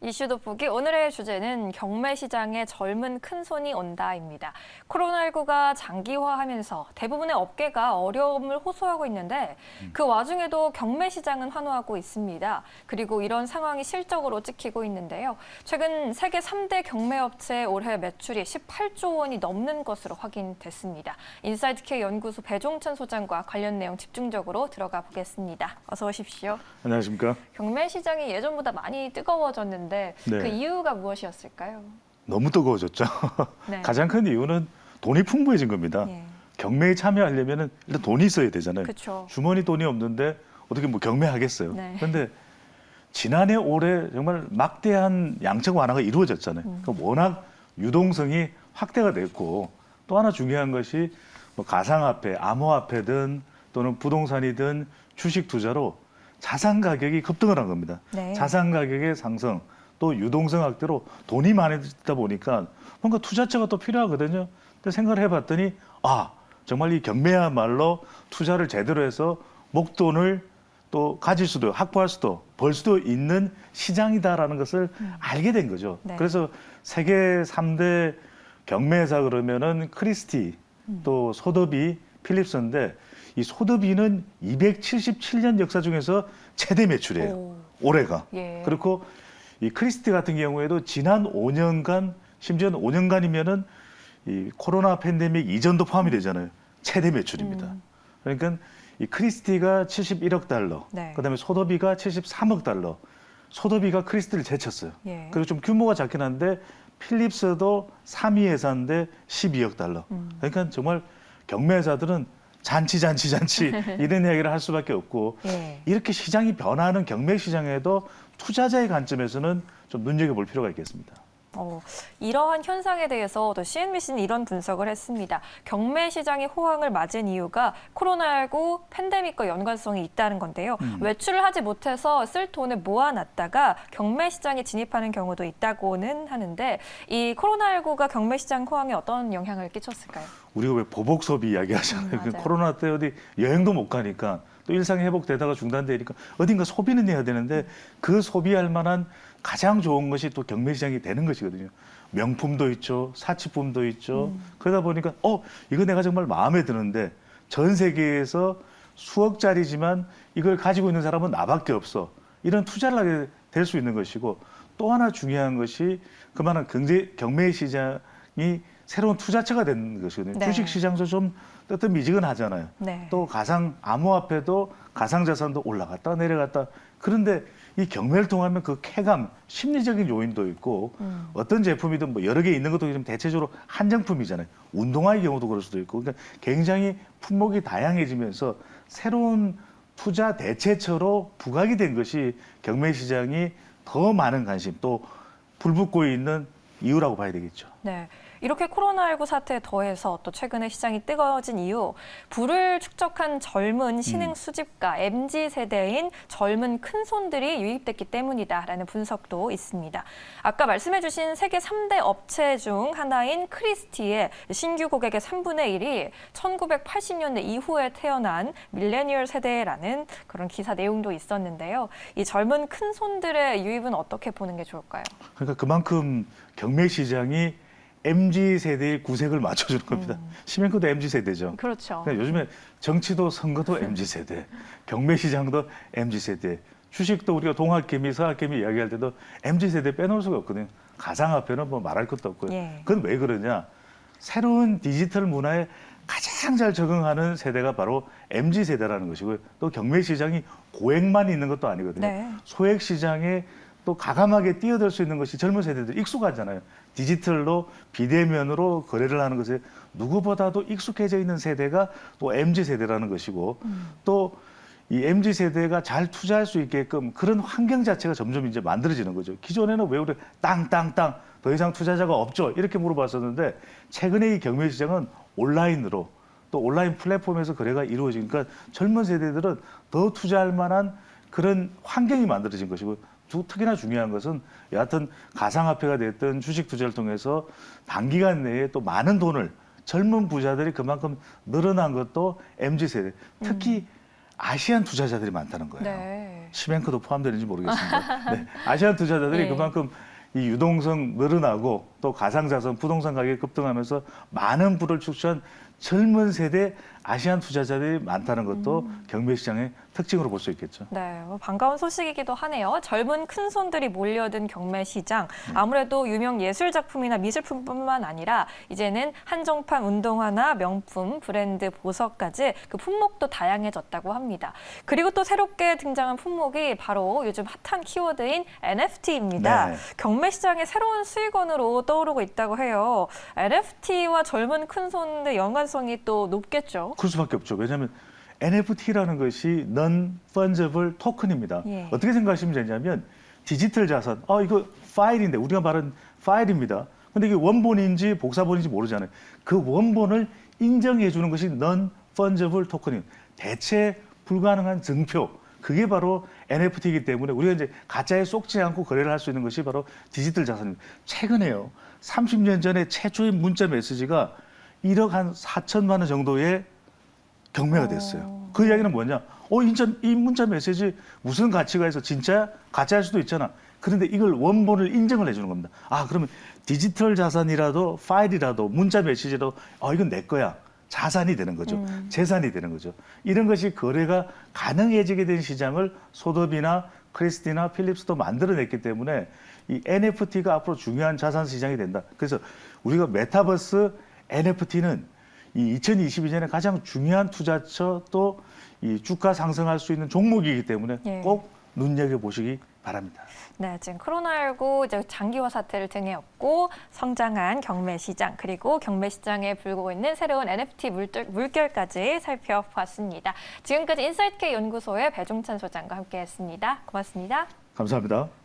이슈 돋보기 오늘의 주제는 경매 시장에 젊은 큰손이 온다입니다. 코로나19가 장기화하면서 대부분의 업계가 어려움을 호소하고 있는데 그 와중에도 경매 시장은 환호하고 있습니다. 그리고 이런 상황이 실적으로 찍히고 있는데요. 최근 세계 3대 경매 업체의 올해 매출이 18조 원이 넘는 것으로 확인됐습니다. 인사이트K 연구소 배종찬 소장과 관련 내용 집중적으로 들어가 보겠습니다. 어서 오십시오. 안녕하십니까? 경매 시장이 예전보다 많이 뜨거워졌는데 네. 그 이유가 무엇이었을까요? 너무 뜨거워졌죠. 네. 가장 큰 이유는 돈이 풍부해진 겁니다. 예. 경매에 참여하려면 일단 돈이 있어야 되잖아요. 그렇죠. 주머니 돈이 없는데 어떻게 뭐 경매하겠어요. 네. 그런데 지난해 올해 정말 막대한 양적 완화가 이루어졌잖아요. 그러니까 워낙 유동성이 확대가 됐고 또 하나 중요한 것이 뭐 가상화폐, 암호화폐든 또는 부동산이든 주식 투자로 자산 가격이 급등을 한 겁니다. 네. 자산 가격의 상승 또 유동성 확대로 돈이 많아지다 보니까 뭔가 투자처가 또 필요하거든요. 근데 생각을 해봤더니 정말 이 경매야말로 투자를 제대로 해서 목돈을 또 가질 수도 확보할 수도 벌 수도 있는 시장이다라는 것을 알게 된 거죠. 네. 그래서 세계 3대 경매회사 그러면은 크리스티 또 소더비 필립스인데 이 소더비는 277년 역사 중에서 최대 매출이에요. 오. 올해가. 예. 그렇고 이 크리스티 같은 경우에도 지난 5년간 심지어는 5년간이면은 이 코로나 팬데믹 이전도 포함이 되잖아요. 최대 매출입니다. 그러니까 이 크리스티가 71억 달러, 네. 그다음에 소더비가 73억 달러. 소더비가 크리스티를 제쳤어요. 예. 그리고 좀 규모가 작긴 한데 필립스도 3위 회사인데 12억 달러. 그러니까 정말 경매회사들은 잔치 이런 이야기를 할 수밖에 없고 예. 이렇게 시장이 변화하는 경매 시장에도 투자자의 관점에서는 좀 눈여겨볼 필요가 있겠습니다. 이러한 현상에 대해서 또 CNBC는 이런 분석을 했습니다. 경매 시장이 호황을 맞은 이유가 코로나19 팬데믹과 연관성이 있다는 건데요. 외출을 하지 못해서 쓸 돈을 모아놨다가 경매 시장에 진입하는 경우도 있다고는 하는데 이 코로나19가 경매 시장 호황에 어떤 영향을 끼쳤을까요? 우리가 왜 보복 소비 이야기하잖아요. 맞아요. 코로나 때 어디 여행도 못 가니까 또 일상이 회복되다가 중단되니까 어딘가 소비는 해야 되는데 그 소비할 만한 가장 좋은 것이 또 경매 시장이 되는 것이거든요. 명품도 있죠, 사치품도 있죠. 그러다 보니까 이거 내가 정말 마음에 드는데 전 세계에서 수억짜리지만 이걸 가지고 있는 사람은 나밖에 없어. 이런 투자를 하게 될 수 있는 것이고 또 하나 중요한 것이 그만한 경매 시장이 새로운 투자처가 되는 것이거든요. 네. 주식 시장도 좀 뜨뜻미지근하잖아요. 네. 또 가상 암호화폐도 가상자산도 올라갔다 내려갔다. 그런데 이 경매를 통하면 그 쾌감, 심리적인 요인도 있고 어떤 제품이든 뭐 여러 개 있는 것도 좀 대체적으로 한정품이잖아요. 운동화의 경우도 그럴 수도 있고 그러니까 굉장히 품목이 다양해지면서 새로운 투자 대체처로 부각이 된 것이 경매 시장이 더 많은 관심 또 불붙고 있는 이유라고 봐야 되겠죠. 네. 이렇게 코로나19 사태에 더해서 또 최근에 시장이 뜨거워진 이유, 부를 축적한 젊은 신흥 수집가 MZ세대인 젊은 큰손들이 유입됐기 때문이다라는 분석도 있습니다. 아까 말씀해주신 세계 3대 업체 중 하나인 크리스티의 신규 고객의 3분의 1이 1980년대 이후에 태어난 밀레니얼 세대라는 그런 기사 내용도 있었는데요. 이 젊은 큰손들의 유입은 어떻게 보는 게 좋을까요? 그러니까 그만큼 경매 시장이 MZ세대의 구색을 맞춰주는 겁니다. 시민권도 MZ세대죠. 그렇죠. 그러니까 요즘에 정치도 선거도 MZ세대, 경매 시장도 MZ세대, 주식도 우리가 동학개미, 서학개미 이야기할 때도 MZ세대 빼놓을 수가 없거든요. 가상화폐는 뭐 말할 것도 없고요. 예. 그건 왜 그러냐? 새로운 디지털 문화에 가장 잘 적응하는 세대가 바로 MZ세대라는 것이고요. 또 경매 시장이 고액만 있는 것도 아니거든요. 네. 소액 시장에 또 가감하게 뛰어들 수 있는 것이 젊은 세대들 익숙하잖아요. 디지털로 비대면으로 거래를 하는 것에 누구보다도 익숙해져 있는 세대가 또 MZ세대라는 것이고 또 이 MZ세대가 잘 투자할 수 있게끔 그런 환경 자체가 점점 이제 만들어지는 거죠. 기존에는 왜 우리 땅땅땅 더 이상 투자자가 없죠? 이렇게 물어봤었는데 최근에 이 경매 시장은 온라인으로 또 온라인 플랫폼에서 거래가 이루어지니까 젊은 세대들은 더 투자할 만한 그런 환경이 만들어진 것이고 특히나 중요한 것은 여하튼 가상화폐가 됐든 주식 투자를 통해서 단기간 내에 또 많은 돈을 젊은 부자들이 그만큼 늘어난 것도 MZ세대, 특히 아시안 투자자들이 많다는 거예요. 네. 시뱅크도 포함되는지 모르겠습니다. 네, 아시안 투자자들이 예. 그만큼 이 유동성 늘어나고 또 가상자산, 부동산 가격이 급등하면서 많은 부를 축소한 젊은 세대 아시안 투자자들이 많다는 것도 경매 시장의 특징으로 볼 수 있겠죠. 네, 반가운 소식이기도 하네요. 젊은 큰손들이 몰려든 경매 시장. 아무래도 유명 예술 작품이나 미술품뿐만 아니라 이제는 한정판 운동화나 명품, 브랜드 보석까지 그 품목도 다양해졌다고 합니다. 그리고 또 새롭게 등장한 품목이 바로 요즘 핫한 키워드인 NFT입니다. 네. 경매 시장의 새로운 수익원으로 떠오르고 있다고 해요. NFT와 젊은 큰손의 연관성이 또 높겠죠. 그럴 수밖에 없죠. 왜냐하면 NFT라는 것이 Non-Fungible 토큰입니다. 예. 어떻게 생각하시면 되냐면 디지털 자산, 이거 파일인데 우리가 말한 파일입니다. 근데 이게 원본인지 복사본인지 모르잖아요. 그 원본을 인정해 주는 것이 Non-Fungible 토큰입니다. 대체 불가능한 증표. 그게 바로 NFT이기 때문에 우리가 이제 가짜에 속지 않고 거래를 할 수 있는 것이 바로 디지털 자산입니다. 최근에요. 30년 전에 최초의 문자 메시지가 1억 한 4천만 원 정도의 경매가 됐어요. 그 이야기는 뭐냐? 이 문자 메시지 무슨 가치가 있어? 진짜 가짜일 수도 있잖아. 그런데 이걸 원본을 인정을 해주는 겁니다. 그러면 디지털 자산이라도 파일이라도 문자 메시지라도 이건 내 거야. 자산이 되는 거죠. 재산이 되는 거죠. 이런 것이 거래가 가능해지게 된 시장을 소더비나 크리스티나 필립스도 만들어냈기 때문에 이 NFT가 앞으로 중요한 자산 시장이 된다. 그래서 우리가 메타버스 NFT는 이 2022년에 가장 중요한 투자처 또 이 주가 상승할 수 있는 종목이기 때문에 예. 꼭 눈여겨보시기 바랍니다. 네, 지금 코로나19 이제 장기화 사태를 등에 업고 성장한 경매 시장 그리고 경매 시장에 불고 있는 새로운 NFT 물결까지 살펴봤습니다. 지금까지 인사이트K 연구소의 배종찬 소장과 함께했습니다. 고맙습니다. 감사합니다.